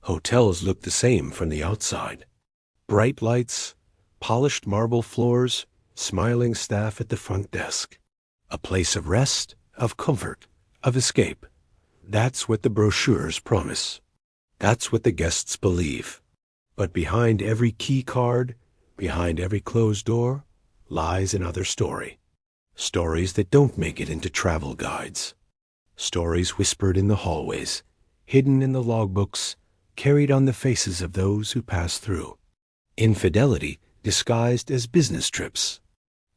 Hotels look the same from the outside. Bright lights, polished marble floors, smiling staff at the front desk. A place of rest, of comfort, of escape. That's what the brochures promise. That's what the guests believe. But behind every key card, behind every closed door, lies another story. Stories that don't make it into travel guides. Stories whispered in the hallways, hidden in the logbooks, carried on the faces of those who pass through. Infidelity disguised as business trips.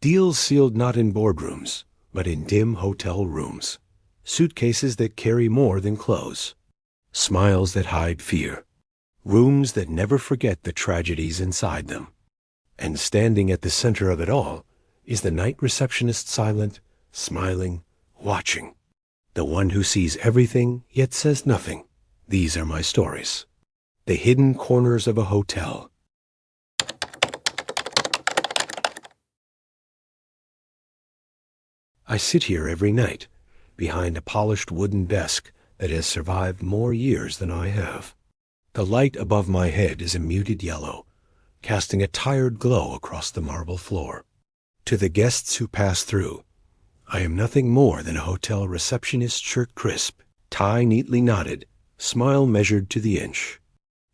Deals sealed not in boardrooms, but in dim hotel rooms. Suitcases that carry more than clothes. Smiles that hide fear. Rooms that never forget the tragedies inside them. And standing at the center of it all is the night receptionist, silent, smiling, watching. The one who sees everything yet says nothing. These are my stories. The hidden corners of a hotel. I sit here every night, behind a polished wooden desk that has survived more years than I have. The light above my head is a muted yellow, casting a tired glow across the marble floor. To the guests who pass through, I am nothing more than a hotel receptionist, shirt crisp, tie neatly knotted, smile measured to the inch.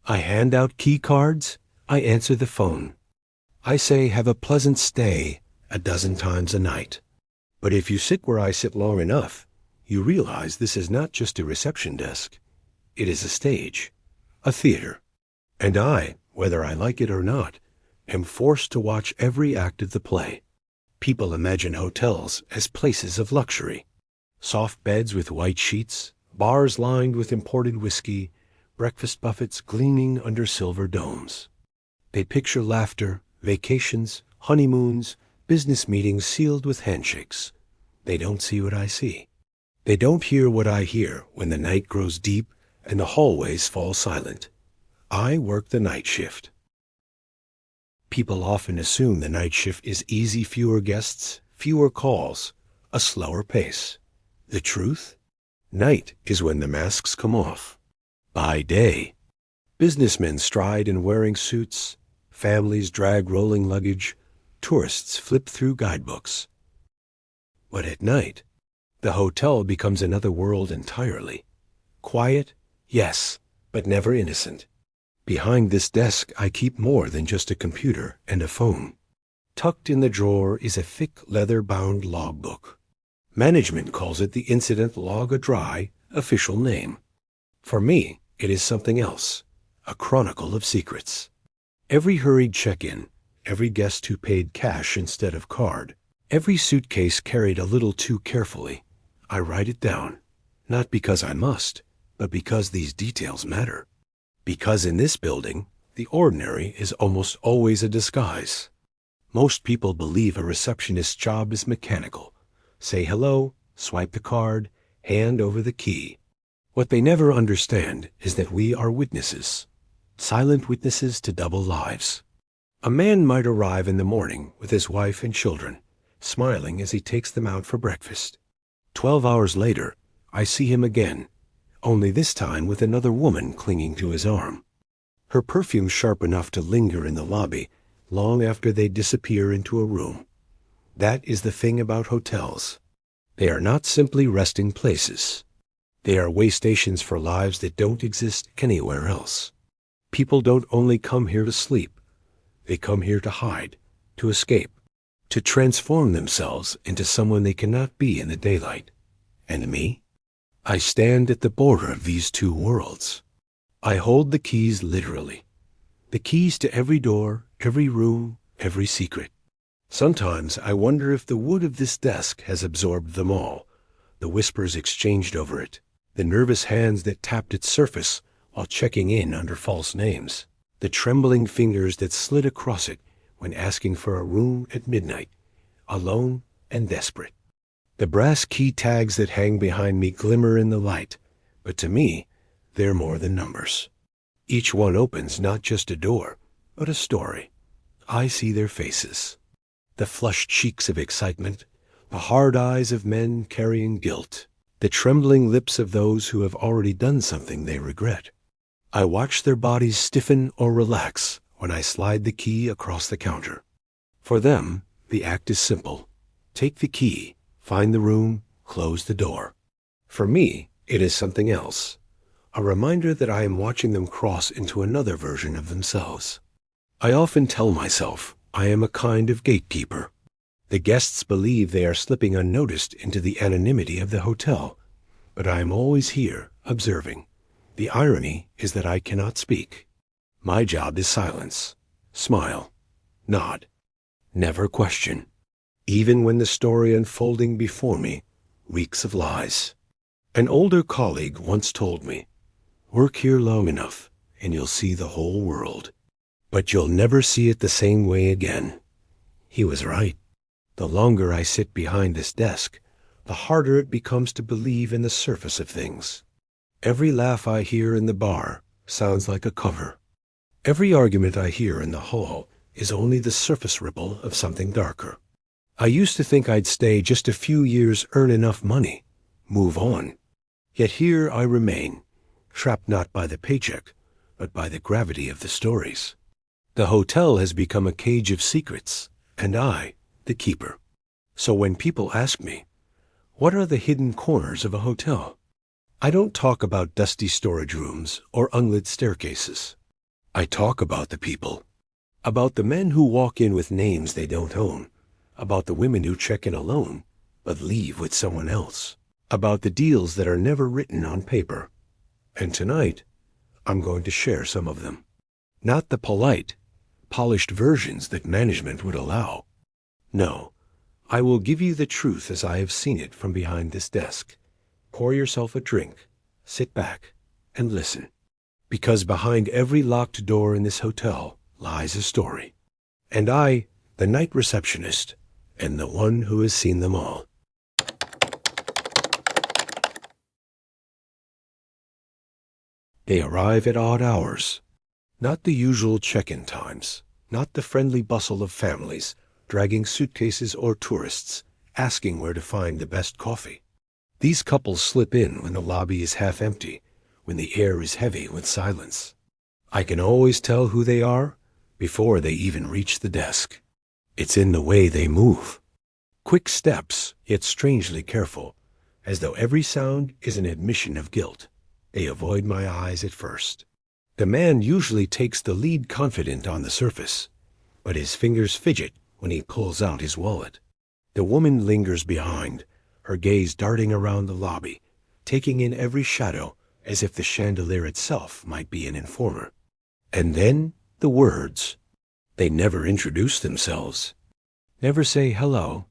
I hand out key cards, I answer the phone. I say have a pleasant stay a dozen times a night. But if you sit where I sit long enough, you realize this is not just a reception desk. It is a stage, a theater. And I, whether I like it or not, am forced to watch every act of the play. People imagine hotels as places of luxury. Soft beds with white sheets, bars lined with imported whiskey, breakfast buffets gleaming under silver domes. They picture laughter, vacations, honeymoons, business meetings sealed with handshakes. They don't see what I see. They don't hear what I hear when the night grows deep and the hallways fall silent. I work the night shift. People often assume the night shift is easy, fewer guests, fewer calls, a slower pace. The truth? Night is when the masks come off. By day, businessmen stride in wearing suits, families drag rolling luggage, tourists flip through guidebooks. But at night, the hotel becomes another world entirely. Quiet, yes, but never innocent. Behind this desk I keep more than just a computer and a phone. Tucked in the drawer is a thick leather-bound logbook. Management calls it the incident log, a dry, official name. For me, it is something else, a chronicle of secrets. Every hurried check-in, every guest who paid cash instead of card, every suitcase carried a little too carefully, I write it down, not because I must, but because these details matter. Because in this building, the ordinary is almost always a disguise. Most people believe a receptionist's job is mechanical. Say hello, swipe the card, hand over the key. What they never understand is that we are witnesses, silent witnesses to double lives. A man might arrive in the morning with his wife and children, smiling as he takes them out for breakfast. 12 hours later, I see him again, only this time with another woman clinging to his arm. Her perfume sharp enough to linger in the lobby long after they disappear into a room. That is the thing about hotels. They are not simply resting places. They are way stations for lives that don't exist anywhere else. People don't only come here to sleep. They come here to hide, to escape, to transform themselves into someone they cannot be in the daylight. And me? I stand at the border of these two worlds. I hold the keys literally. The keys to every door, every room, every secret. Sometimes I wonder if the wood of this desk has absorbed them all, the whispers exchanged over it, the nervous hands that tapped its surface while checking in under false names, the trembling fingers that slid across it when asking for a room at midnight, alone and desperate. The brass key tags that hang behind me glimmer in the light, but to me, they're more than numbers. Each one opens not just a door, but a story. I see their faces. The flushed cheeks of excitement, the hard eyes of men carrying guilt, the trembling lips of those who have already done something they regret. I watch their bodies stiffen or relax when I slide the key across the counter. For them, the act is simple. Take the key, find the room, close the door. For me, it is something else. A reminder that I am watching them cross into another version of themselves. I often tell myself I am a kind of gatekeeper. The guests believe they are slipping unnoticed into the anonymity of the hotel, but I am always here, observing. The irony is that I cannot speak. My job is silence. Smile. Nod. Never question. Even when the story unfolding before me reeks of lies. An older colleague once told me, "Work here long enough, and you'll see the whole world. But you'll never see it the same way again." He was right. The longer I sit behind this desk, the harder it becomes to believe in the surface of things. Every laugh I hear in the bar sounds like a cover. Every argument I hear in the hall is only the surface ripple of something darker. I used to think I'd stay just a few years, earn enough money, move on. Yet here I remain, trapped not by the paycheck, but by the gravity of the stories. The hotel has become a cage of secrets, and I, the keeper. So when people ask me, what are the hidden corners of a hotel? I don't talk about dusty storage rooms or unlit staircases. I talk about the people. About the men who walk in with names they don't own. About the women who check in alone, but leave with someone else. About the deals that are never written on paper. And tonight, I'm going to share some of them. Not the polite, polished versions that management would allow. No, I will give you the truth as I have seen it from behind this desk. Pour yourself a drink, sit back, and listen. Because behind every locked door in this hotel lies a story. And I, the night receptionist, am the one who has seen them all. They arrive at odd hours. Not the usual check-in times. Not the friendly bustle of families dragging suitcases or tourists asking where to find the best coffee. These couples slip in when the lobby is half empty, when the air is heavy with silence. I can always tell who they are before they even reach the desk. It's in the way they move. Quick steps, yet strangely careful, as though every sound is an admission of guilt. They avoid my eyes at first. The man usually takes the lead confident on the surface, but his fingers fidget when he pulls out his wallet. The woman lingers behind, her gaze darting around the lobby, taking in every shadow as if the chandelier itself might be an informer. And then the words. They never introduce themselves. Never say hello,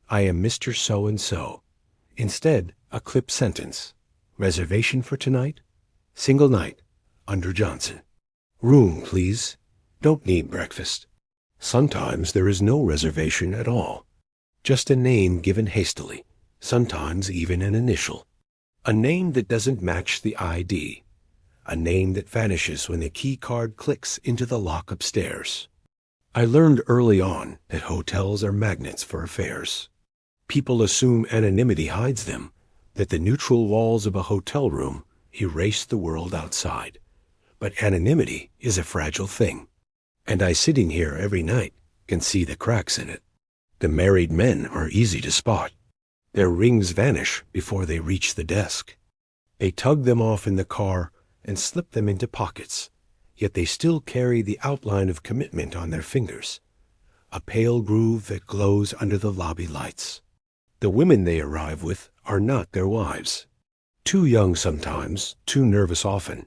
I am Mr. So-and-so. Instead, a clipped sentence. Reservation for tonight? Single night. Under Johnson. Room, please. Don't need breakfast. Sometimes there is no reservation at all. Just a name given hastily, sometimes even an initial. A name that doesn't match the ID. A name that vanishes when the key card clicks into the lock upstairs. I learned early on that hotels are magnets for affairs. People assume anonymity hides them, that the neutral walls of a hotel room erase the world outside. But anonymity is a fragile thing, and I, sitting here every night, can see the cracks in it. The married men are easy to spot. Their rings vanish before they reach the desk. They tug them off in the car and slip them into pockets, yet they still carry the outline of commitment on their fingers, a pale groove that glows under the lobby lights. The women they arrive with are not their wives. Too young sometimes, too nervous often,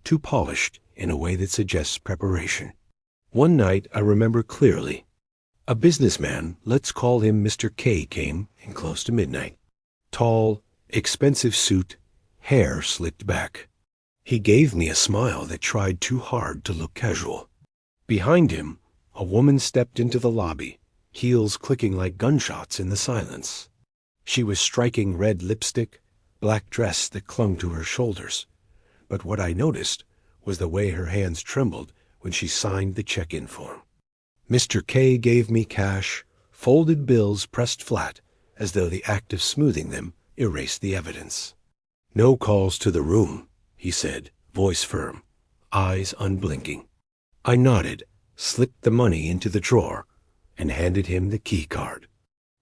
too polished in a way that suggests preparation. One night I remember clearly. A businessman, let's call him Mr. K, came in close to midnight. Tall, expensive suit, hair slicked back. He gave me a smile that tried too hard to look casual. Behind him, a woman stepped into the lobby, heels clicking like gunshots in the silence. She was striking red lipstick, black dress that clung to her shoulders. But what I noticed was the way her hands trembled when she signed the check-in form. Mr. K gave me cash, folded bills pressed flat, as though the act of smoothing them erased the evidence. No calls to the room, he said, voice firm. eyes unblinking. I nodded, slipped the money into the drawer, and handed him the key card.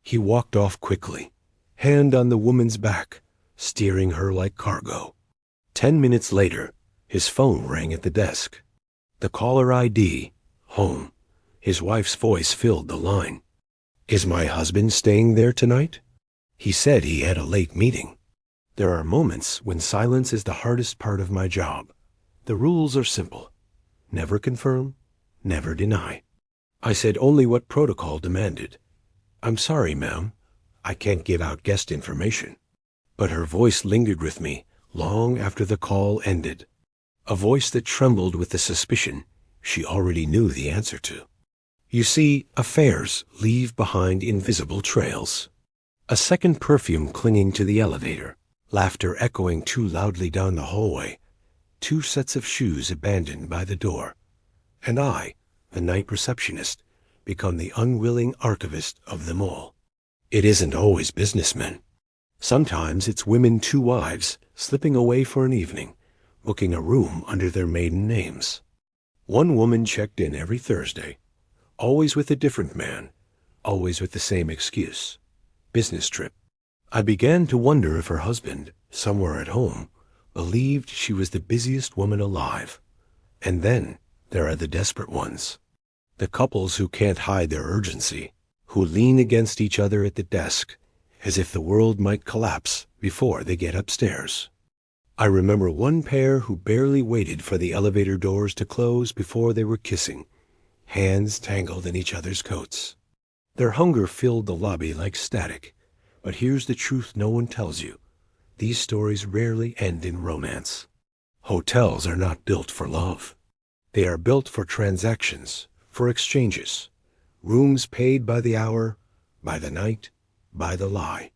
He walked off quickly, hand on the woman's back, steering her like cargo. 10 minutes later, his phone rang at the desk. The caller ID, home. His wife's voice filled the line. "Is my husband staying there tonight?" He said he had a late meeting. There are moments when silence is the hardest part of my job. The rules are simple. Never confirm, never deny. I said only what protocol demanded. "I'm sorry, ma'am. I can't give out guest information." But her voice lingered with me long after the call ended. A voice that trembled with the suspicion she already knew the answer to. You see, affairs leave behind invisible trails. A second perfume clinging to the elevator, laughter echoing too loudly down the hallway, 2 sets of shoes abandoned by the door, and I, the night receptionist, become the unwilling archivist of them all. It isn't always businessmen. Sometimes it's women 2 wives slipping away for an evening, booking a room under their maiden names. One woman checked in every Thursday, always with a different man, always with the same excuse: business trip. I began to wonder if her husband, somewhere at home, believed she was the busiest woman alive. And then there are the desperate ones. The couples who can't hide their urgency, who lean against each other at the desk, as if the world might collapse before they get upstairs. I remember one pair who barely waited for the elevator doors to close before they were kissing, hands tangled in each other's coats. Their hunger filled the lobby like static. But here's the truth no one tells you. These stories rarely end in romance. Hotels are not built for love. They are built for transactions, for exchanges. Rooms paid by the hour, by the night, by the lie.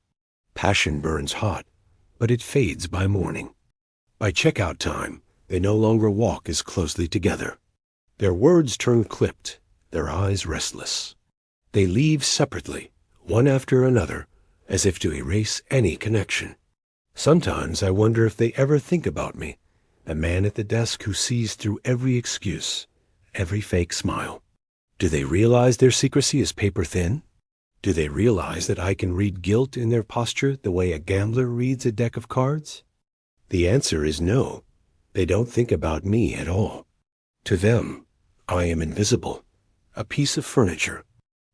Passion burns hot, but it fades by morning. By checkout time, they no longer walk as closely together. Their words turn clipped, their eyes restless. They leave separately, one after another, as if to erase any connection. Sometimes I wonder if they ever think about me, the man at the desk who sees through every excuse, every fake smile. Do they realize their secrecy is paper thin? Do they realize that I can read guilt in their posture the way a gambler reads a deck of cards? The answer is no. They don't think about me at all. To them, I am invisible, a piece of furniture,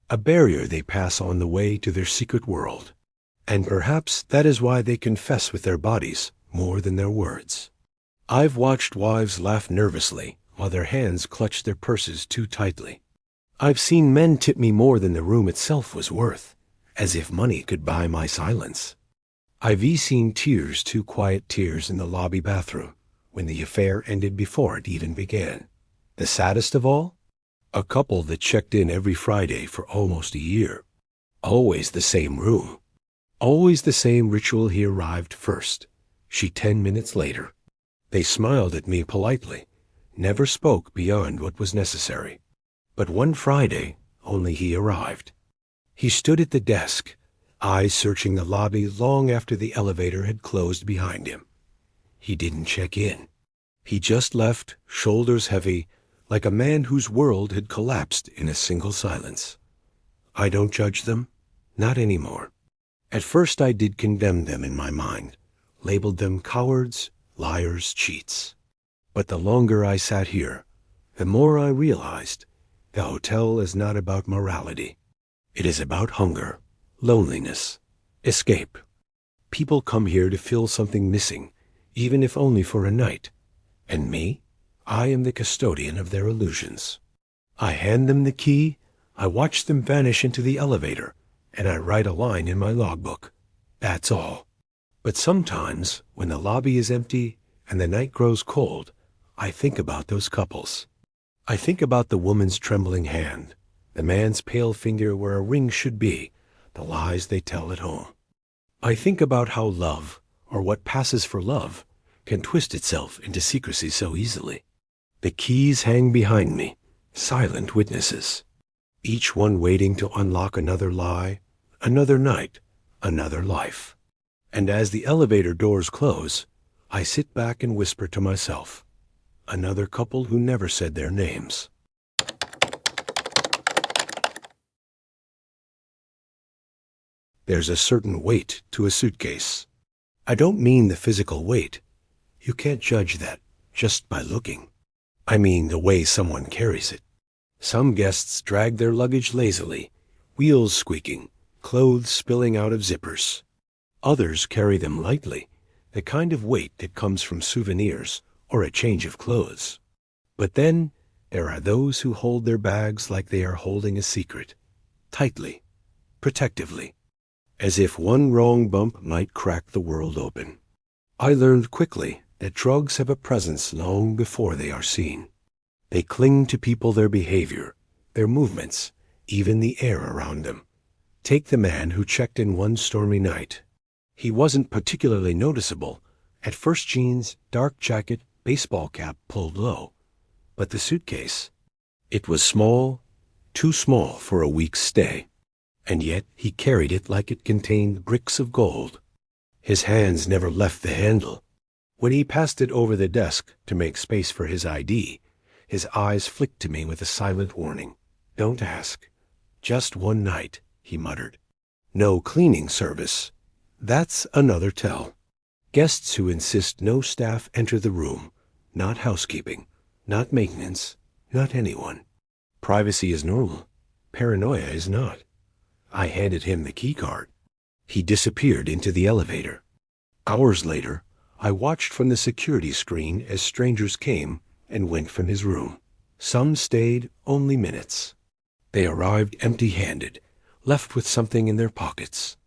a barrier they pass on the way to their secret world. And perhaps that is why they confess with their bodies more than their words. I've watched wives laugh nervously while their hands clutch their purses too tightly. I've seen men tip me more than the room itself was worth, as if money could buy my silence. I've seen tears, too quiet tears in the lobby bathroom, when the affair ended before it even began. The saddest of all? A couple that checked in every Friday for almost a year. Always the same room. Always the same ritual. He arrived first, she 10 minutes later. They smiled at me politely, never spoke beyond what was necessary. But one Friday, only he arrived. He stood at the desk, eyes searching the lobby long after the elevator had closed behind him. He didn't check in. He just left, shoulders heavy, like a man whose world had collapsed in a single silence. I don't judge them, not anymore. At first I did condemn them in my mind, labeled them cowards, liars, cheats. But the longer I sat here, the more I realized the hotel is not about morality. It is about hunger, loneliness, escape. People come here to fill something missing, even if only for a night. And me? I am the custodian of their illusions. I hand them the key, I watch them vanish into the elevator, and I write a line in my logbook. That's all. But sometimes, when the lobby is empty and the night grows cold, I think about those couples. I think about the woman's trembling hand, the man's pale finger where a ring should be, the lies they tell at home. I think about how love, or what passes for love, can twist itself into secrecy so easily. The keys hang behind me, silent witnesses, each one waiting to unlock another lie, another night, another life. And as the elevator doors close, I sit back and whisper to myself, Another couple who never said their names. There's a certain weight to a suitcase. I don't mean the physical weight. You can't judge that just by looking. I mean the way someone carries it. Some guests drag their luggage lazily, wheels squeaking, clothes spilling out of zippers. Others carry them lightly, the kind of weight that comes from souvenirs or a change of clothes. But then there are those who hold their bags like they are holding a secret, tightly, protectively, as if one wrong bump might crack the world open. I learned quickly that drugs have a presence long before they are seen. They cling to people, their behavior, their movements, even the air around them. Take the man who checked in one stormy night. He wasn't particularly noticeable. At first, jeans, dark jacket, baseball cap pulled low. But the suitcase, it was small, too small for a week's stay. And yet he carried it like it contained bricks of gold. His hands never left the handle. When he passed it over the desk to make space for his ID, his eyes flicked to me with a silent warning. "Don't ask. Just one night," he muttered. "No cleaning service. That's another tell. Guests who insist no staff enter the room. Not housekeeping. Not maintenance. Not anyone. Privacy is normal. Paranoia is not." I handed him the key card. He disappeared into the elevator. Hours later, I watched from the security screen as strangers came and went from his room. Some stayed only minutes. They arrived empty-handed, left with something in their pockets.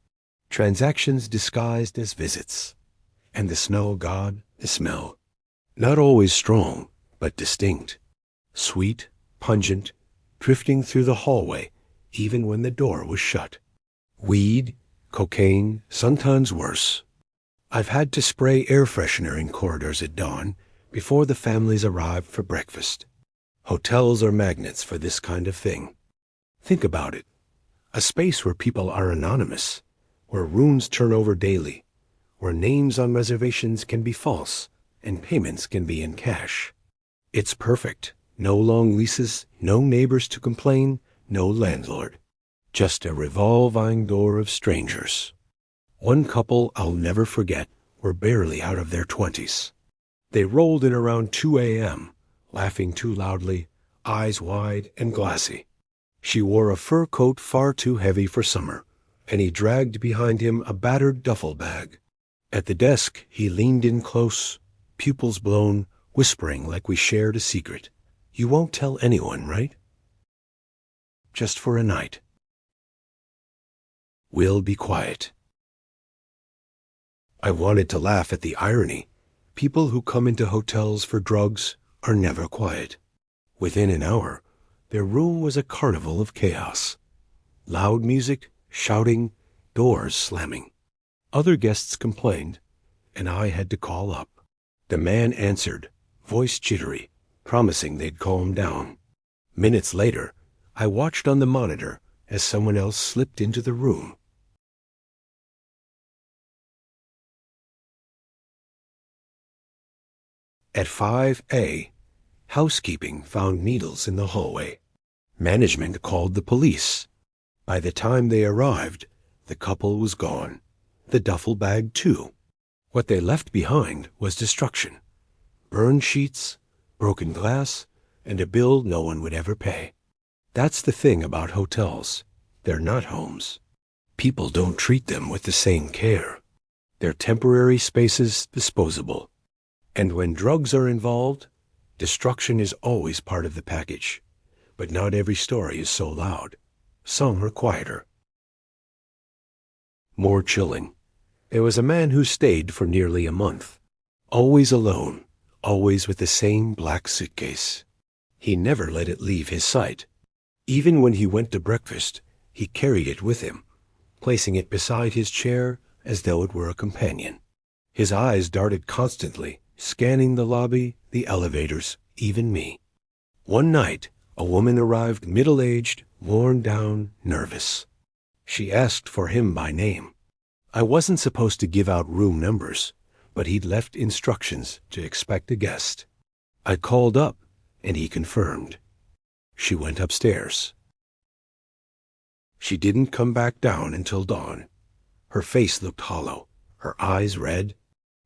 Transactions disguised as visits. And the smell, God, the smell. Not always strong, but distinct. Sweet, pungent, drifting through the hallway, even when the door was shut. Weed, cocaine, sometimes worse. I've had to spray air freshener in corridors at dawn before the families arrived for breakfast. Hotels are magnets for this kind of thing. Think about it. A space where people are anonymous, where rooms turn over daily, where names on reservations can be false and payments can be in cash. It's perfect. No long leases, no neighbors to complain, no landlord. Just a revolving door of strangers. One couple I'll never forget were barely out of their 20s. They rolled in around 2 a.m., laughing too loudly, eyes wide and glassy. She wore a fur coat far too heavy for summer, and he dragged behind him a battered duffel bag. At the desk, he leaned in close, pupils blown, whispering like we shared a secret. "You won't tell anyone, right? Just for a night. We'll be quiet." I wanted to laugh at the irony. People who come into hotels for drugs are never quiet. Within an hour, their room was a carnival of chaos. Loud music, shouting, doors slamming. Other guests complained, and I had to call up. The man answered, voice jittery, promising they'd calm down. Minutes later, I watched on the monitor as someone else slipped into the room. At 5A, housekeeping found needles in the hallway. Management called the police. By the time they arrived, the couple was gone. The duffel bag, too. What they left behind was destruction. Burned sheets, broken glass, and a bill no one would ever pay. That's the thing about hotels. They're not homes. People don't treat them with the same care. They're temporary spaces, disposable. And when drugs are involved, destruction is always part of the package. But not every story is so loud. Some are quieter. More chilling. There was a man who stayed for nearly a month. Always alone, always with the same black suitcase. He never let it leave his sight. Even when he went to breakfast, he carried it with him, placing it beside his chair as though it were a companion. His eyes darted constantly, scanning the lobby, the elevators, even me. One night, a woman arrived middle-aged, worn down, nervous. She asked for him by name. I wasn't supposed to give out room numbers, but he'd left instructions to expect a guest. I called up, and he confirmed. She went upstairs. She didn't come back down until dawn. Her face looked hollow, her eyes red.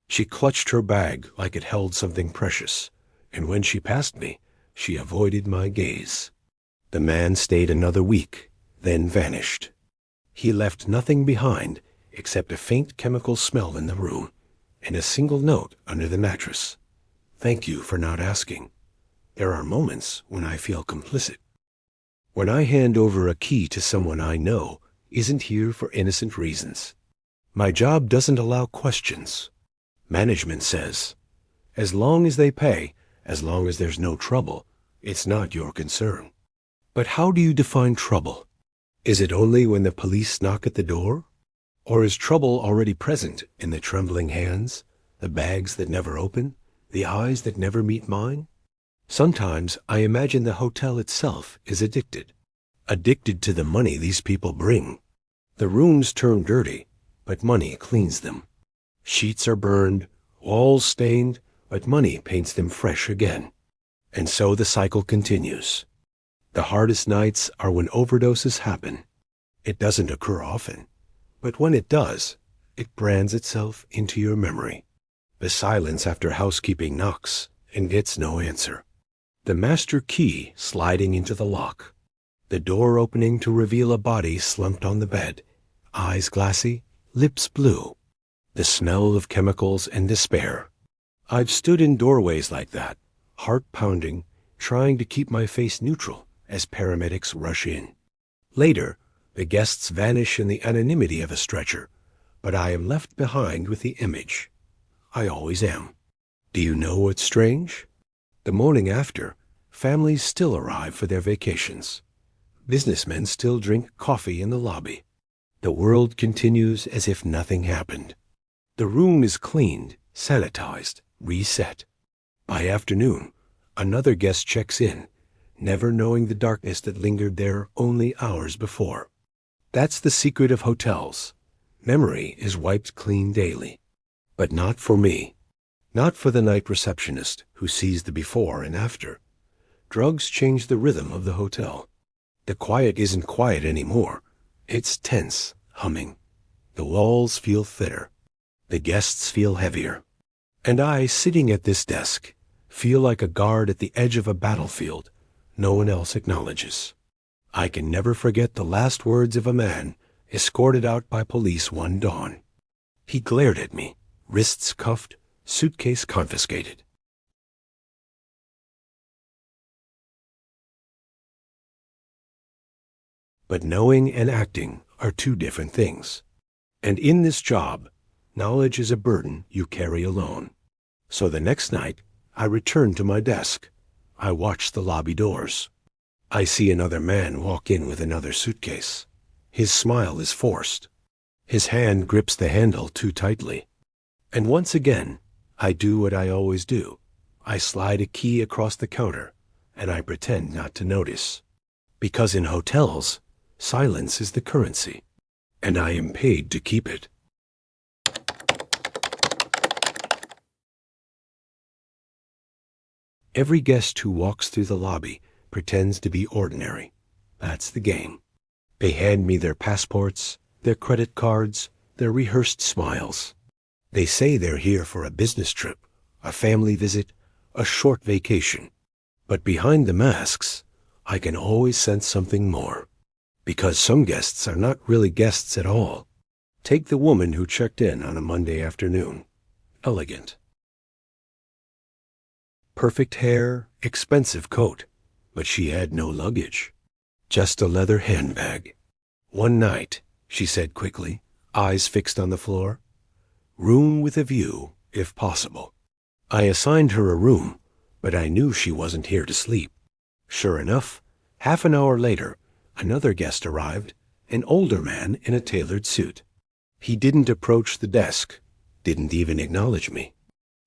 She clutched her bag like it held something precious, and when she passed me, she avoided my gaze. The man stayed another week, then vanished. He left nothing behind except a faint chemical smell in the room and a single note under the mattress. Thank you for not asking. There are moments when I feel complicit. When I hand over a key to someone I know isn't here for innocent reasons. My job doesn't allow questions. Management says, as long as they pay, as long as there's no trouble, it's not your concern. But how do you define trouble? Is it only when the police knock at the door? Or is trouble already present in the trembling hands, the bags that never open, the eyes that never meet mine? Sometimes I imagine the hotel itself is addicted to the money these people bring. The rooms turn dirty, but money cleans them. Sheets are burned, walls stained, but money paints them fresh again. And so the cycle continues. The hardest nights are when overdoses happen. It doesn't occur often, but when it does, it brands itself into your memory. The silence after housekeeping knocks and gets no answer. The master key sliding into the lock. The door opening to reveal a body slumped on the bed, eyes glassy, lips blue. The smell of chemicals and despair. I've stood in doorways like that, heart pounding, trying to keep my face neutral as paramedics rush in. Later, the guests vanish in the anonymity of a stretcher, but I am left behind with the image. I always am. Do you know what's strange? The morning after, families still arrive for their vacations. Businessmen still drink coffee in the lobby. The world continues as if nothing happened. The room is cleaned, sanitized, reset. By afternoon, another guest checks in, never knowing the darkness that lingered there only hours before. That's the secret of hotels. Memory is wiped clean daily. But not for me. Not for the night receptionist who sees the before and after. Drugs change the rhythm of the hotel. The quiet isn't quiet anymore. It's tense, humming. The walls feel thinner. The guests feel heavier. And I, sitting at this desk, feel like a guard at the edge of a battlefield no one else acknowledges. I can never forget the last words of a man escorted out by police one dawn. He glared at me, wrists cuffed, suitcase confiscated. But knowing and acting are two different things. And in this job, knowledge is a burden you carry alone. So the next night, I return to my desk. I watch the lobby doors. I see another man walk in with another suitcase. His smile is forced. His hand grips the handle too tightly. And once again, I do what I always do. I slide a key across the counter, and I pretend not to notice. Because in hotels, silence is the currency, and I am paid to keep it. Every guest who walks through the lobby pretends to be ordinary. That's the game. They hand me their passports, their credit cards, their rehearsed smiles. They say they're here for a business trip, a family visit, a short vacation. But behind the masks, I can always sense something more. Because some guests are not really guests at all. Take the woman who checked in on a Monday afternoon. Elegant. Perfect hair, expensive coat, but she had no luggage. Just a leather handbag. One night, she said quickly, eyes fixed on the floor. Room with a view, if possible. I assigned her a room, but I knew she wasn't here to sleep. Sure enough, half an hour later, another guest arrived, an older man in a tailored suit. He didn't approach the desk, didn't even acknowledge me.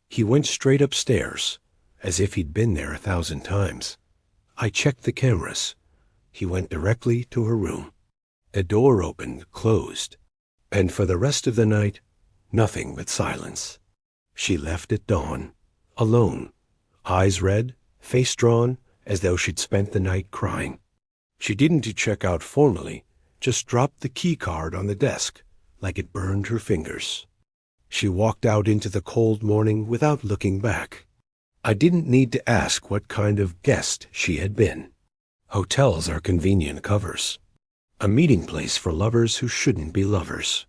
He went straight upstairs, as if he'd been there 1,000 times. I checked the cameras. He went directly to her room. A door opened, closed, and for the rest of the night, nothing but silence. She left at dawn, alone, eyes red, face drawn, as though she'd spent the night crying. She didn't check out formally, just dropped the key card on the desk, like it burned her fingers. She walked out into the cold morning without looking back. I didn't need to ask what kind of guest she had been. Hotels are convenient covers. A meeting place for lovers who shouldn't be lovers.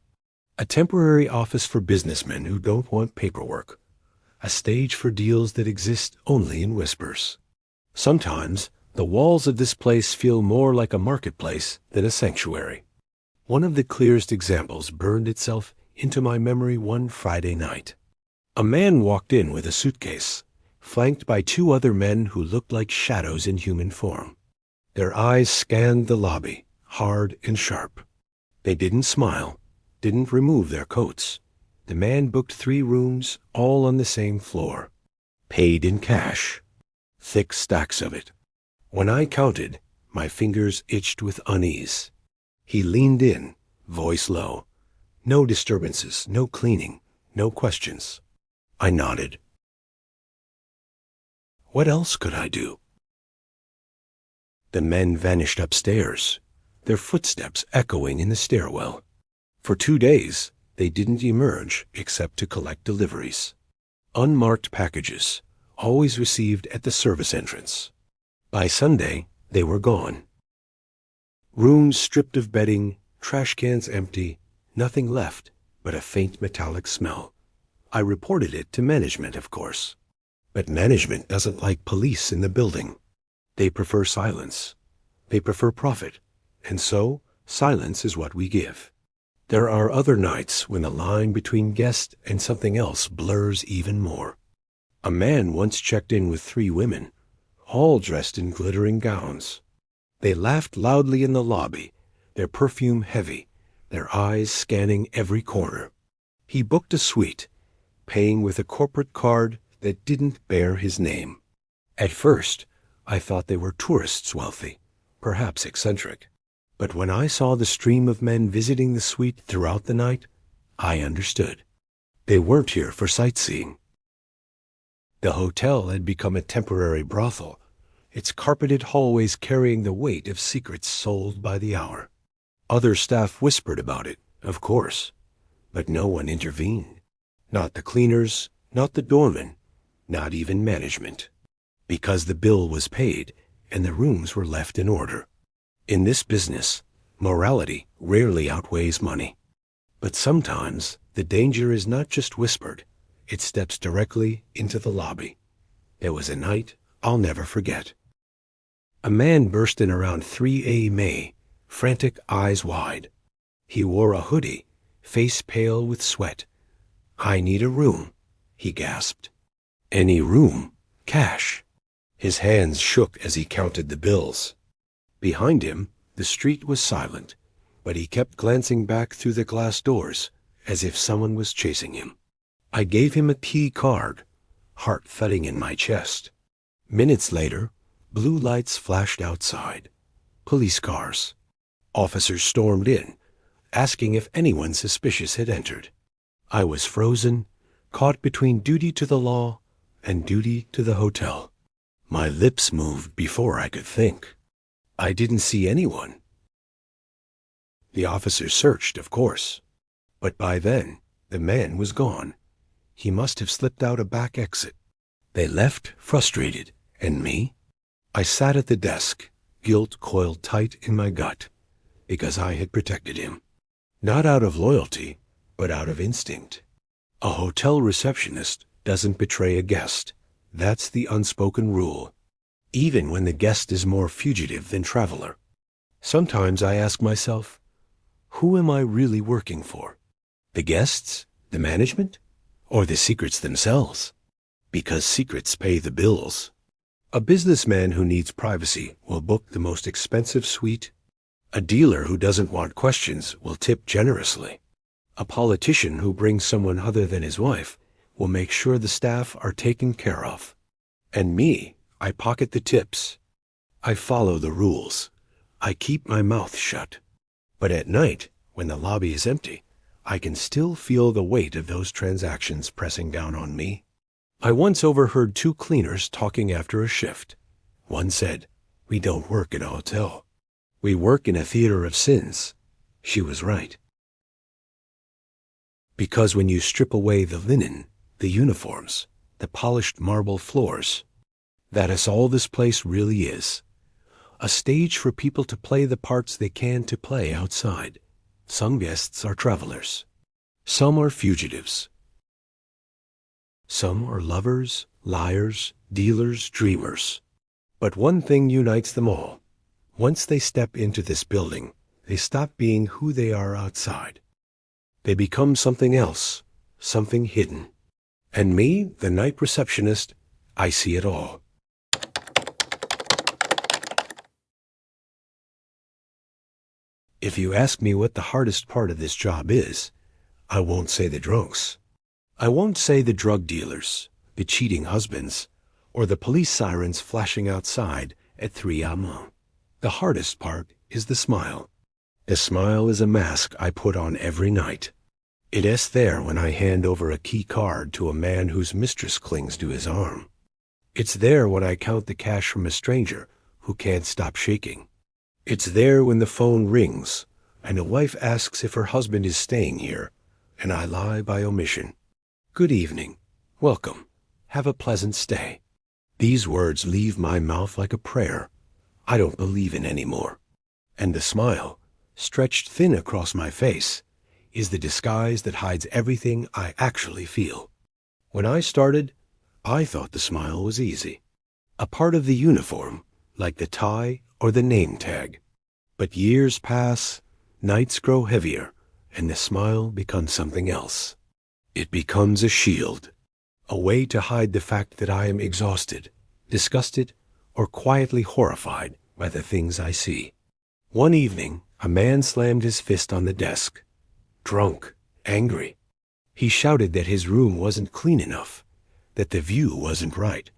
A temporary office for businessmen who don't want paperwork. A stage for deals that exist only in whispers. Sometimes, the walls of this place feel more like a marketplace than a sanctuary. One of the clearest examples burned itself into my memory one Friday night. A man walked in with a suitcase, flanked by two other men who looked like shadows in human form. Their eyes scanned the lobby, hard and sharp. They didn't smile, didn't remove their coats. The man booked 3 rooms, all on the same floor. Paid in cash. Thick stacks of it. When I counted, my fingers itched with unease. He leaned in, voice low. No disturbances, no cleaning, no questions. I nodded. What else could I do? The men vanished upstairs, their footsteps echoing in the stairwell. For 2 days, they didn't emerge except to collect deliveries. Unmarked packages, always received at the service entrance. By Sunday, they were gone. Rooms stripped of bedding, trash cans empty, nothing left but a faint metallic smell. I reported it to management, of course. But management doesn't like police in the building. They prefer silence. They prefer profit. And so, silence is what we give. There are other nights when the line between guest and something else blurs even more. A man once checked in with 3 women, all dressed in glittering gowns. They laughed loudly in the lobby, their perfume heavy, their eyes scanning every corner. He booked a suite, paying with a corporate card that didn't bear his name. At first, I thought they were tourists wealthy, perhaps eccentric. But when I saw the stream of men visiting the suite throughout the night, I understood. They weren't here for sightseeing. The hotel had become a temporary brothel, its carpeted hallways carrying the weight of secrets sold by the hour. Other staff whispered about it, of course, but no one intervened. Not the cleaners, not the doorman, not even management. Because the bill was paid and the rooms were left in order. In this business, morality rarely outweighs money. But sometimes the danger is not just whispered, it steps directly into the lobby. There was a night I'll never forget. A man burst in around 3 May, frantic, eyes wide. He wore a hoodie, face pale with sweat. "I need a room," he gasped. "Any room, cash." His hands shook as he counted the bills. Behind him, the street was silent, but he kept glancing back through the glass doors as if someone was chasing him. I gave him a key card, heart thudding in my chest. Minutes later, blue lights flashed outside. Police cars. Officers stormed in, asking if anyone suspicious had entered. I was frozen, caught between duty to the law and duty to the hotel. My lips moved before I could think. I didn't see anyone. The officers searched, of course. But by then, the man was gone. He must have slipped out a back exit. They left, frustrated. And me? I sat at the desk, guilt coiled tight in my gut, because I had protected him. Not out of loyalty, but out of instinct. A hotel receptionist doesn't betray a guest. That's the unspoken rule, even when the guest is more fugitive than traveler. Sometimes I ask myself, who am I really working for? The guests? The management? Or the secrets themselves? Because secrets pay the bills. A businessman who needs privacy will book the most expensive suite. A dealer who doesn't want questions will tip generously. A politician who brings someone other than his wife will make sure the staff are taken care of. And me, I pocket the tips. I follow the rules. I keep my mouth shut. But at night, when the lobby is empty, I can still feel the weight of those transactions pressing down on me. I once overheard two cleaners talking after a shift. One said, "We don't work in a hotel. We work in a theater of sins." She was right. Because when you strip away the linen, the uniforms, the polished marble floors, that is all this place really is. A stage for people to play the parts they can to play outside. Some guests are travelers. Some are fugitives. Some are lovers, liars, dealers, dreamers. But one thing unites them all. Once they step into this building, they stop being who they are outside. They become something else, something hidden. And me, the night receptionist, I see it all. If you ask me what the hardest part of this job is, I won't say the drunks. I won't say the drug dealers, the cheating husbands, or the police sirens flashing outside at 3 a.m. The hardest part is the smile. The smile is a mask I put on every night. It is there when I hand over a key card to a man whose mistress clings to his arm. It's there when I count the cash from a stranger who can't stop shaking. It's there when the phone rings and a wife asks if her husband is staying here, and I lie by omission. "Good evening. Welcome. Have a pleasant stay." These words leave my mouth like a prayer I don't believe in anymore. And the smile, stretched thin across my face, is the disguise that hides everything I actually feel. When I started, I thought the smile was easy. A part of the uniform, like the tie or the name tag. But years pass, nights grow heavier, and the smile becomes something else. It becomes a shield, a way to hide the fact that I am exhausted, disgusted, or quietly horrified by the things I see. One evening, a man slammed his fist on the desk. Drunk, angry. He shouted that his room wasn't clean enough, that the view wasn't right,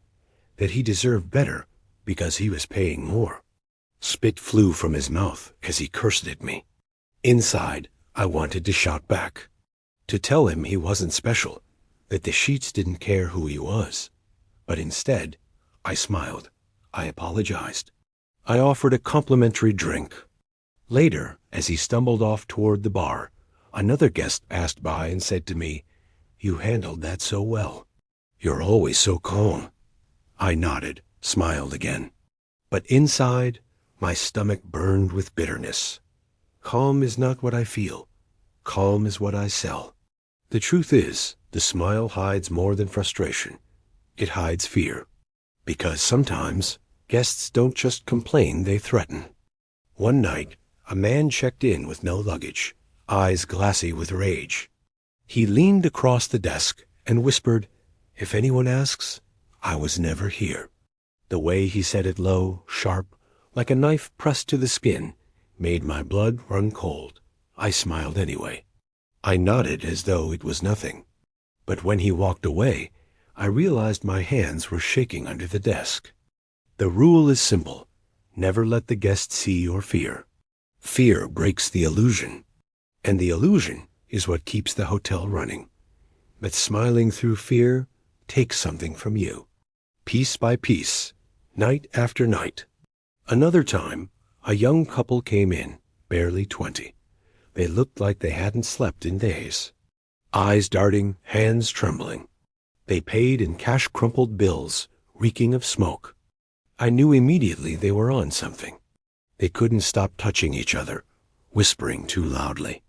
that he deserved better because he was paying more. Spit flew from his mouth as he cursed at me. Inside, I wanted to shout back, to tell him he wasn't special, that the sheets didn't care who he was. But instead, I smiled. I apologized. I offered a complimentary drink. Later, as he stumbled off toward the bar, another guest passed by and said to me, "You handled that so well. You're always so calm." I nodded, smiled again. But inside, my stomach burned with bitterness. Calm is not what I feel. Calm is what I sell. The truth is, the smile hides more than frustration. It hides fear. Because sometimes, guests don't just complain, they threaten. One night, a man checked in with no luggage, eyes glassy with rage. He leaned across the desk and whispered, "If anyone asks, I was never here." The way he said it low, sharp, like a knife pressed to the skin, made my blood run cold. I smiled anyway. I nodded as though it was nothing. But when he walked away, I realized my hands were shaking under the desk. The rule is simple. Never let the guest see your fear. Fear breaks the illusion. And the illusion is what keeps the hotel running. But smiling through fear takes something from you. Piece by piece, night after night. Another time, a young couple came in, barely 20. They looked like they hadn't slept in days. Eyes darting, hands trembling. They paid in cash-crumpled bills, reeking of smoke. I knew immediately they were on something. They couldn't stop touching each other, whispering too loudly.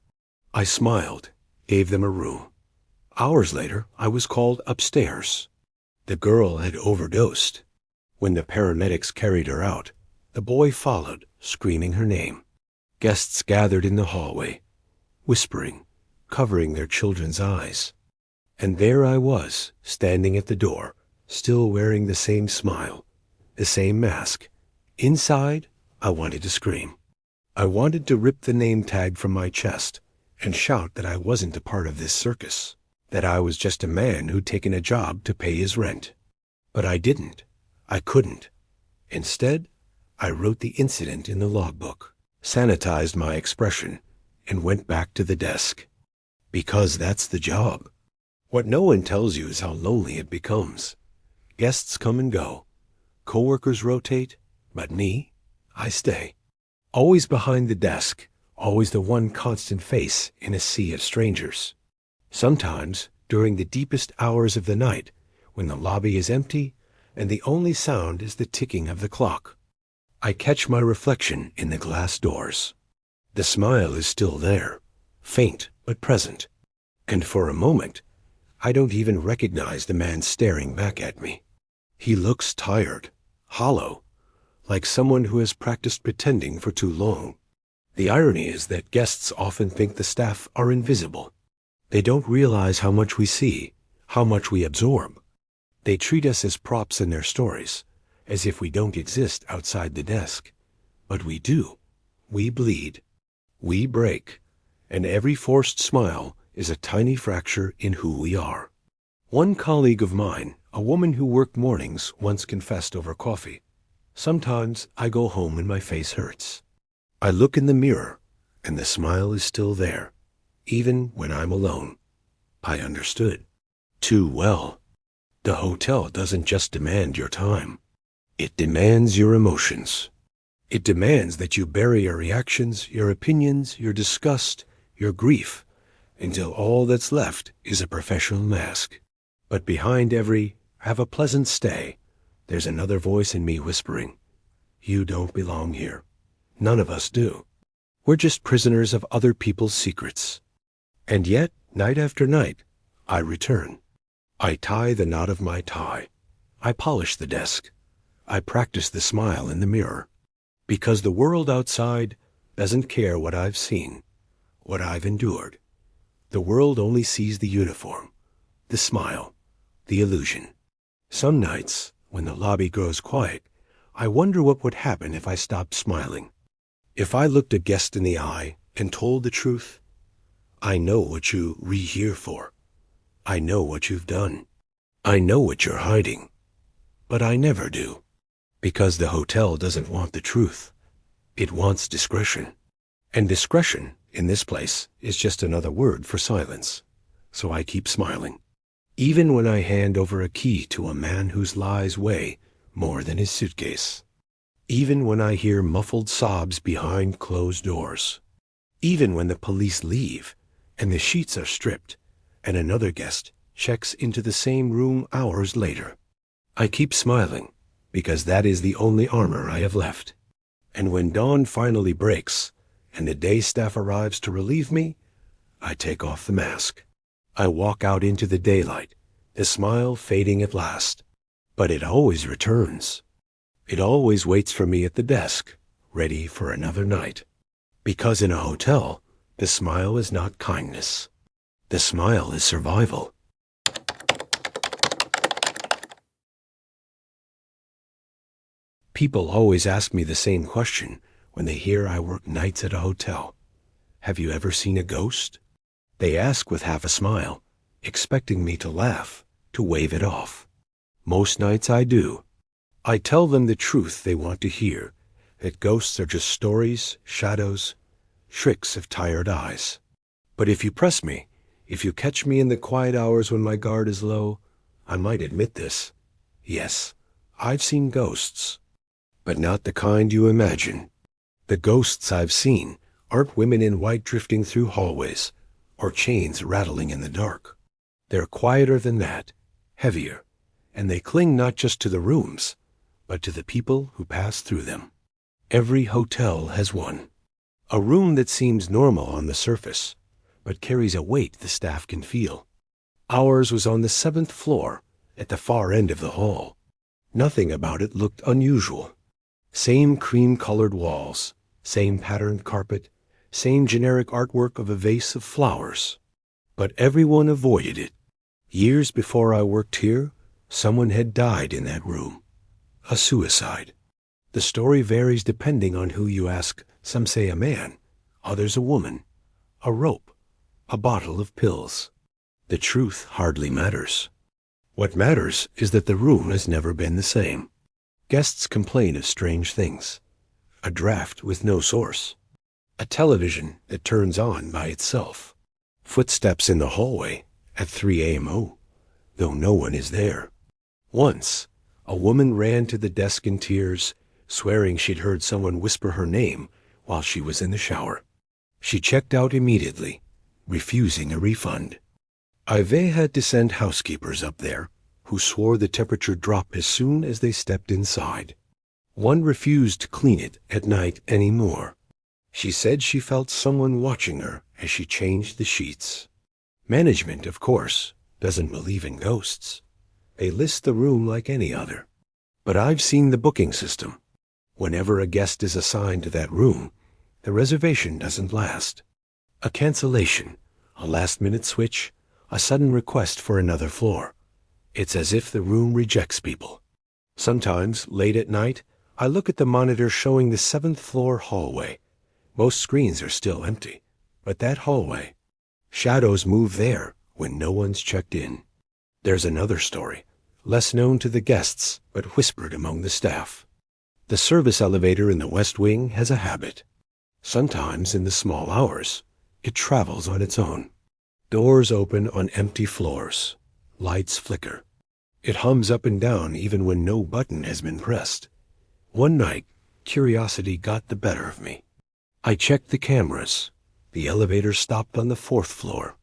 I smiled, gave them a room. Hours later, I was called upstairs. The girl had overdosed. When the paramedics carried her out, the boy followed, screaming her name. Guests gathered in the hallway, whispering, covering their children's eyes. And there I was, standing at the door, still wearing the same smile, the same mask. Inside, I wanted to scream. I wanted to rip the name tag from my chest and shout that I wasn't a part of this circus, that I was just a man who'd taken a job to pay his rent. But I didn't. I couldn't. Instead, I wrote the incident in the logbook, sanitized my expression, and went back to the desk. Because that's the job. What no one tells you is how lonely it becomes. Guests come and go. Coworkers rotate, but me, I stay. Always behind the desk, always the one constant face in a sea of strangers. Sometimes, during the deepest hours of the night, when the lobby is empty and the only sound is the ticking of the clock, I catch my reflection in the glass doors. The smile is still there, faint but present, and for a moment, I don't even recognize the man staring back at me. He looks tired, hollow, like someone who has practiced pretending for too long. The irony is that guests often think the staff are invisible. They don't realize how much we see, how much we absorb. They treat us as props in their stories, as if we don't exist outside the desk. But we do. We bleed. We break. And every forced smile is a tiny fracture in who we are. One colleague of mine, a woman who worked mornings, once confessed over coffee, "Sometimes I go home and my face hurts. I look in the mirror, and the smile is still there, even when I'm alone." I understood. Too well. The hotel doesn't just demand your time. It demands your emotions. It demands that you bury your reactions, your opinions, your disgust, your grief, until all that's left is a professional mask. But behind every "have a pleasant stay," there's another voice in me whispering, "You don't belong here." None of us do. We're just prisoners of other people's secrets. And yet, night after night, I return. I tie the knot of my tie. I polish the desk. I practice the smile in the mirror. Because the world outside doesn't care what I've seen, what I've endured. The world only sees the uniform, the smile, the illusion. Some nights, when the lobby grows quiet, I wonder what would happen if I stopped smiling. If I looked a guest in the eye and told the truth. "I know what you're here for. I know what you've done. I know what you're hiding." But I never do. Because the hotel doesn't want the truth. It wants discretion. And discretion, in this place, is just another word for silence. So I keep smiling. Even when I hand over a key to a man whose lies weigh more than his suitcase. Even when I hear muffled sobs behind closed doors. Even when the police leave and the sheets are stripped and another guest checks into the same room hours later. I keep smiling because that is the only armor I have left. And when dawn finally breaks and the day staff arrives to relieve me, I take off the mask. I walk out into the daylight, the smile fading at last. But it always returns. It always waits for me at the desk, ready for another night. Because in a hotel, the smile is not kindness. The smile is survival. People always ask me the same question when they hear I work nights at a hotel. "Have you ever seen a ghost?" They ask with half a smile, expecting me to laugh, to wave it off. Most nights I do. I tell them the truth they want to hear, that ghosts are just stories, shadows, tricks of tired eyes. But if you press me, if you catch me in the quiet hours when my guard is low, I might admit this. Yes, I've seen ghosts. But not the kind you imagine. The ghosts I've seen aren't women in white drifting through hallways, or chains rattling in the dark. They're quieter than that, heavier, and they cling not just to the rooms, but to the people who pass through them. Every hotel has one. A room that seems normal on the surface, but carries a weight the staff can feel. Ours was on the 7th floor, at the far end of the hall. Nothing about it looked unusual. Same cream-colored walls, same patterned carpet, same generic artwork of a vase of flowers. But everyone avoided it. Years before I worked here, someone had died in that room. A suicide. The story varies depending on who you ask. Some say a man, others a woman, a rope, a bottle of pills. The truth hardly matters. What matters is that the room has never been the same. Guests complain of strange things. A draft with no source. A television that turns on by itself. Footsteps in the hallway at 3 a.m. though no one is there. Once, a woman ran to the desk in tears, swearing she'd heard someone whisper her name while she was in the shower. She checked out immediately, refusing a refund. I've had to send housekeepers up there, who swore the temperature dropped as soon as they stepped inside. One refused to clean it at night anymore. She said she felt someone watching her as she changed the sheets. Management, of course, doesn't believe in ghosts. They list the room like any other. But I've seen the booking system. Whenever a guest is assigned to that room, the reservation doesn't last. A cancellation, a last-minute switch, a sudden request for another floor. It's as if the room rejects people. Sometimes, late at night, I look at the monitor showing the 7th floor hallway. Most screens are still empty, but that hallway, shadows move there when no one's checked in. There's another story, less known to the guests, but whispered among the staff. The service elevator in the West Wing has a habit. Sometimes in the small hours, it travels on its own. Doors open on empty floors. Lights flicker. It hums up and down even when no button has been pressed. One night, curiosity got the better of me. I checked the cameras. The elevator stopped on the 4th floor.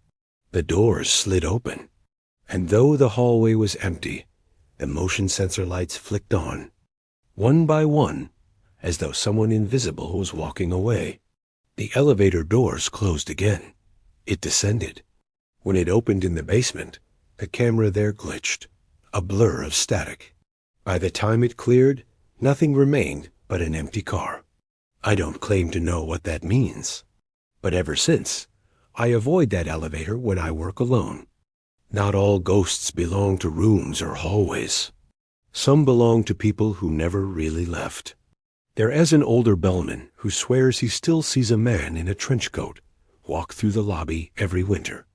The doors slid open. And though the hallway was empty, the motion sensor lights flicked on, one by one, as though someone invisible was walking away. The elevator doors closed again. It descended. When it opened in the basement, the camera there glitched, a blur of static. By the time it cleared, nothing remained but an empty car. I don't claim to know what that means, but ever since, I avoid that elevator when I work alone. Not all ghosts belong to rooms or hallways. Some belong to people who never really left. There is an older bellman who swears he still sees a man in a trench coat walk through the lobby every winter.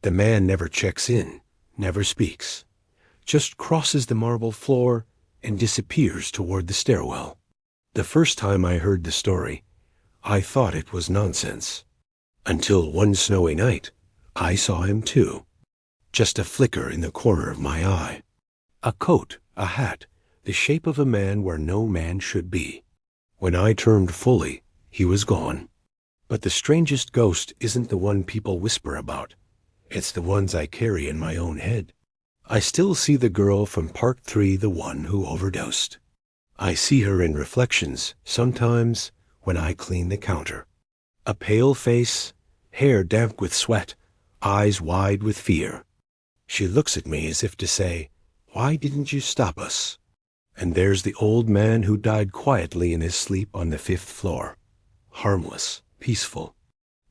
The man never checks in, never speaks, just crosses the marble floor and disappears toward the stairwell. The first time I heard the story, I thought it was nonsense. Until one snowy night, I saw him too. Just a flicker in the corner of my eye. A coat, a hat, the shape of a man where no man should be. When I turned fully, he was gone. But the strangest ghost isn't the one people whisper about. It's the ones I carry in my own head. I still see the girl from Part 3, the one who overdosed. I see her in reflections, sometimes, when I clean the counter. A pale face, hair damp with sweat, eyes wide with fear. She looks at me as if to say, "Why didn't you stop us?" And there's the old man who died quietly in his sleep on the 5th floor. Harmless, peaceful.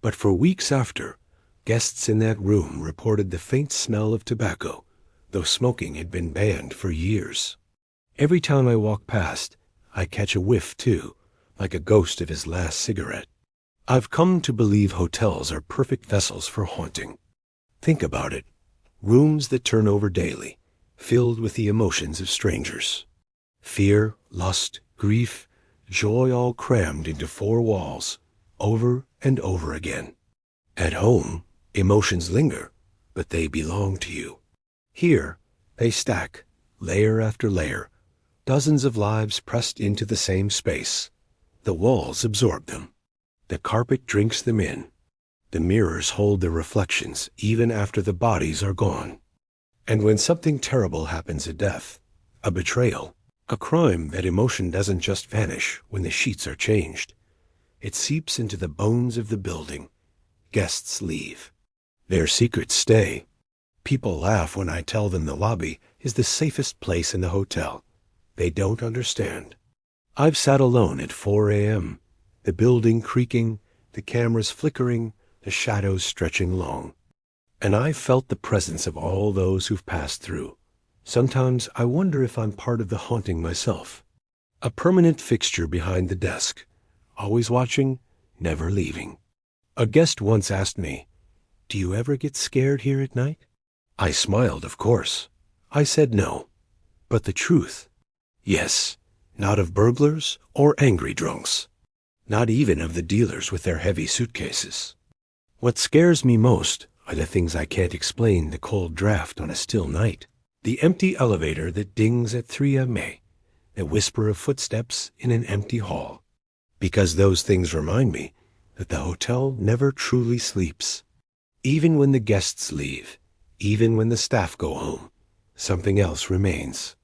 But for weeks after, guests in that room reported the faint smell of tobacco, though smoking had been banned for years. Every time I walk past, I catch a whiff too, like a ghost of his last cigarette. I've come to believe hotels are perfect vessels for haunting. Think about it. Rooms that turn over daily, filled with the emotions of strangers. Fear, lust, grief, joy all crammed into 4 walls, over and over again. At home, emotions linger, but they belong to you. Here, they stack, layer after layer, dozens of lives pressed into the same space. The walls absorb them. The carpet drinks them in. The mirrors hold their reflections even after the bodies are gone. And when something terrible happens at death, a betrayal, a crime, that emotion doesn't just vanish when the sheets are changed. It seeps into the bones of the building. Guests leave. Their secrets stay. People laugh when I tell them the lobby is the safest place in the hotel. They don't understand. I've sat alone at 4 a.m., the building creaking, the cameras flickering, the shadows stretching long. And I've felt the presence of all those who've passed through. Sometimes I wonder if I'm part of the haunting myself. A permanent fixture behind the desk, always watching, never leaving. A guest once asked me, "Do you ever get scared here at night?" I smiled, of course. I said no. But the truth, yes, not of burglars or angry drunks. Not even of the dealers with their heavy suitcases. What scares me most, are the things I can't explain, the cold draft on a still night, the empty elevator that dings at 3 a.m., the whisper of footsteps in an empty hall. Because those things remind me that the hotel never truly sleeps. Even when the guests leave, even when the staff go home, something else remains.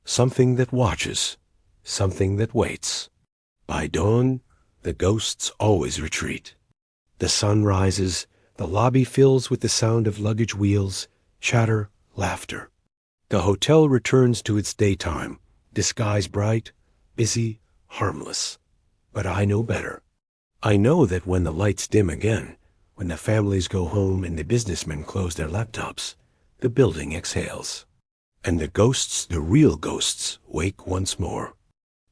Something that watches, something that waits. By dawn, the ghosts always retreat. The sun rises, the lobby fills with the sound of luggage wheels, chatter, laughter. The hotel returns to its daytime, disguise bright, busy, harmless. But I know better. I know that when the lights dim again, when the families go home and the businessmen close their laptops, the building exhales. And the ghosts, the real ghosts, wake once more.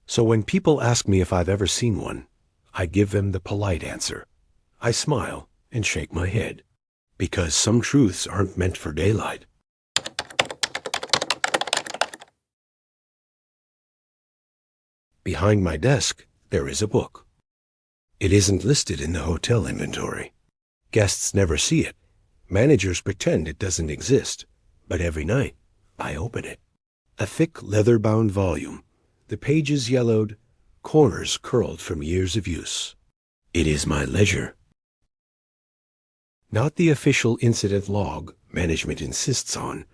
So when people ask me if I've ever seen one, I give them the polite answer. I smile and shake my head, because some truths aren't meant for daylight. Behind my desk, there is a book. It isn't listed in the hotel inventory. Guests never see it. Managers pretend it doesn't exist. But every night, I open it. A thick leather-bound volume, the pages yellowed, corners curled from years of use. It is my ledger. Not the official incident log management insists on,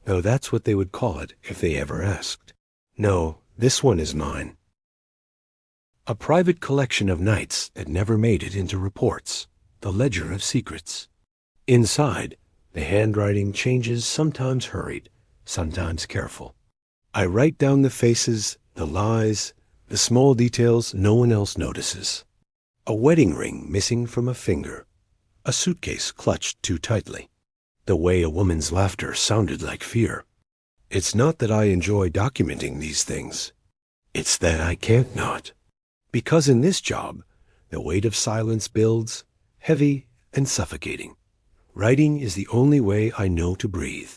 though that's what they would call it if they ever asked. No, this one is mine. A private collection of nights that never made it into reports, the ledger of secrets. Inside, the handwriting changes, sometimes hurried, sometimes careful. I write down the faces, the lies, the small details no one else notices. A wedding ring missing from a finger. A suitcase clutched too tightly. The way a woman's laughter sounded like fear. It's not that I enjoy documenting these things. It's that I can't not. Because in this job, the weight of silence builds, heavy and suffocating. Writing is the only way I know to breathe.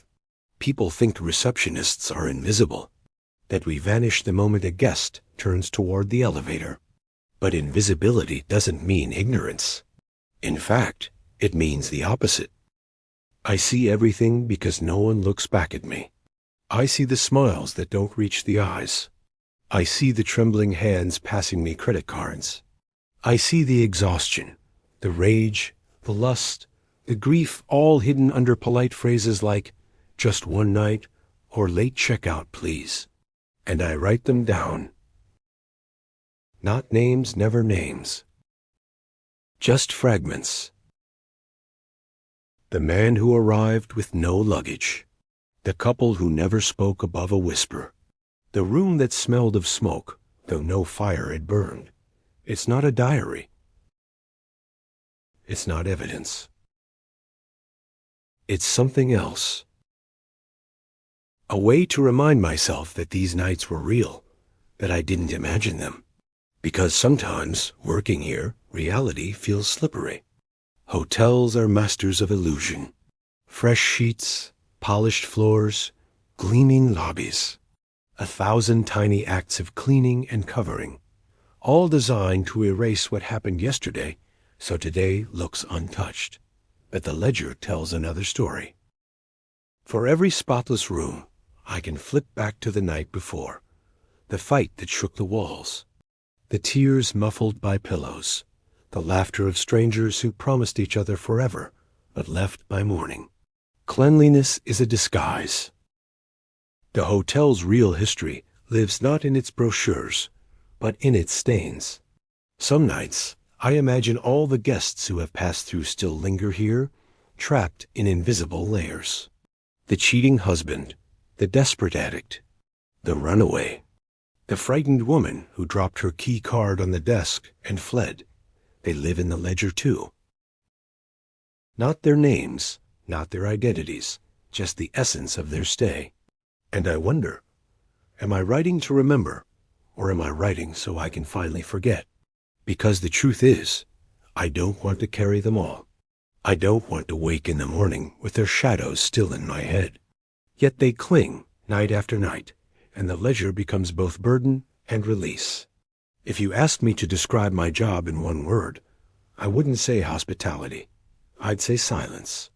People think receptionists are invisible, that we vanish the moment a guest turns toward the elevator. But invisibility doesn't mean ignorance. In fact, it means the opposite. I see everything because no one looks back at me. I see the smiles that don't reach the eyes. I see the trembling hands passing me credit cards. I see the exhaustion, the rage, the lust, the grief, all hidden under polite phrases like, just one night, or late checkout, please. And I write them down. Not names, never names. Just fragments. The man who arrived with no luggage. The couple who never spoke above a whisper. The room that smelled of smoke, though no fire had burned. It's not a diary. It's not evidence. It's something else. A way to remind myself that these nights were real, that I didn't imagine them. Because sometimes, working here, reality feels slippery. Hotels are masters of illusion. Fresh sheets, polished floors, gleaming lobbies. 1,000 tiny acts of cleaning and covering, all designed to erase what happened yesterday, so today looks untouched. But the ledger tells another story. For every spotless room, I can flip back to the night before, the fight that shook the walls, the tears muffled by pillows, the laughter of strangers who promised each other forever, but left by morning. Cleanliness is a disguise. The hotel's real history lives not in its brochures, but in its stains. Some nights, I imagine all the guests who have passed through still linger here, trapped in invisible layers. The cheating husband, the desperate addict, the runaway, the frightened woman who dropped her key card on the desk and fled. They live in the ledger too. Not their names, not their identities, just the essence of their stay. And I wonder, am I writing to remember, or am I writing so I can finally forget? Because the truth is, I don't want to carry them all. I don't want to wake in the morning with their shadows still in my head. Yet they cling night after night, and the ledger becomes both burden and release. If you asked me to describe my job in one word, I wouldn't say hospitality. I'd say silence.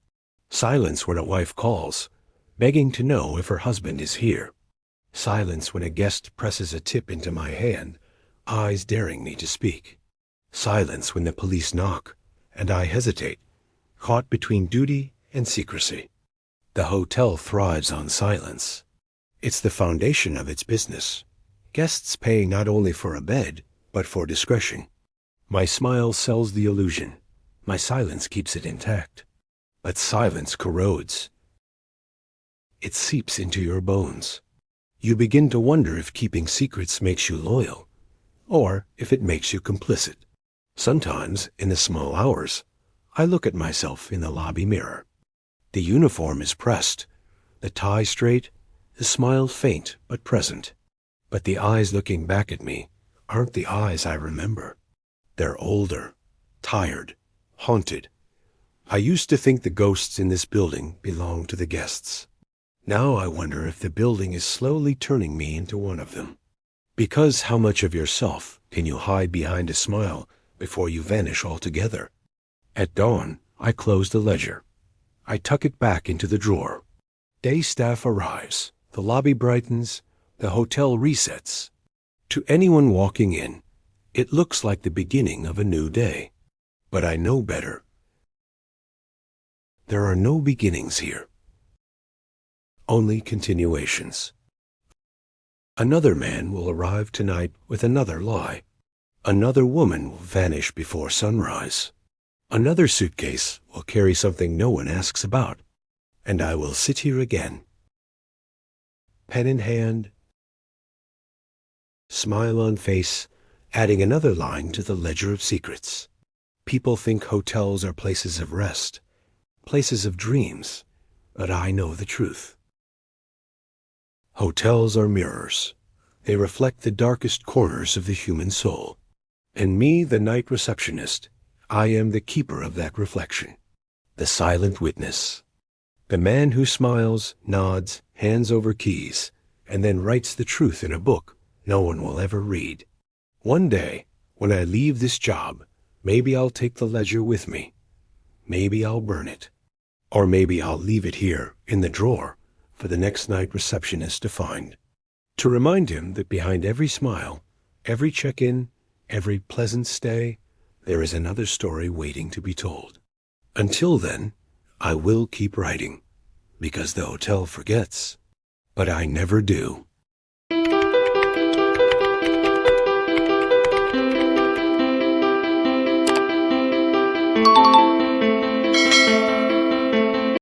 Silence when a wife calls, begging to know if her husband is here. Silence when a guest presses a tip into my hand, eyes daring me to speak. Silence when the police knock, and I hesitate, caught between duty and secrecy. The hotel thrives on silence. It's the foundation of its business. Guests paying not only for a bed, but for discretion. My smile sells the illusion. My silence keeps it intact. But silence corrodes. It seeps into your bones. You begin to wonder if keeping secrets makes you loyal, or if it makes you complicit. Sometimes, in the small hours, I look at myself in the lobby mirror. The uniform is pressed, the tie straight, the smile faint but present. But the eyes looking back at me aren't the eyes I remember. They're older, tired, haunted. I used to think the ghosts in this building belonged to the guests. Now I wonder if the building is slowly turning me into one of them. Because how much of yourself can you hide behind a smile before you vanish altogether? At dawn, I close the ledger. I tuck it back into the drawer. Day staff arrives. The lobby brightens. The hotel resets. To anyone walking in, it looks like the beginning of a new day. But I know better. There are no beginnings here. Only continuations. Another man will arrive tonight with another lie. Another woman will vanish before sunrise. Another suitcase will carry something no one asks about. And I will sit here again. Pen in hand, smile on face, adding another line to the ledger of secrets. People think hotels are places of rest, places of dreams, but I know the truth. Hotels are mirrors. They reflect the darkest corners of the human soul. And me, the night receptionist, I am the keeper of that reflection, the silent witness, the man who smiles, nods, hands over keys, and then writes the truth in a book no one will ever read. One day, when I leave this job, maybe I'll take the ledger with me. Maybe I'll burn it. Or maybe I'll leave it here in the drawer for the next night receptionist to find. To remind him that behind every smile, every check-in, every pleasant stay, there is another story waiting to be told. Until then, I will keep writing, because the hotel forgets, but I never do.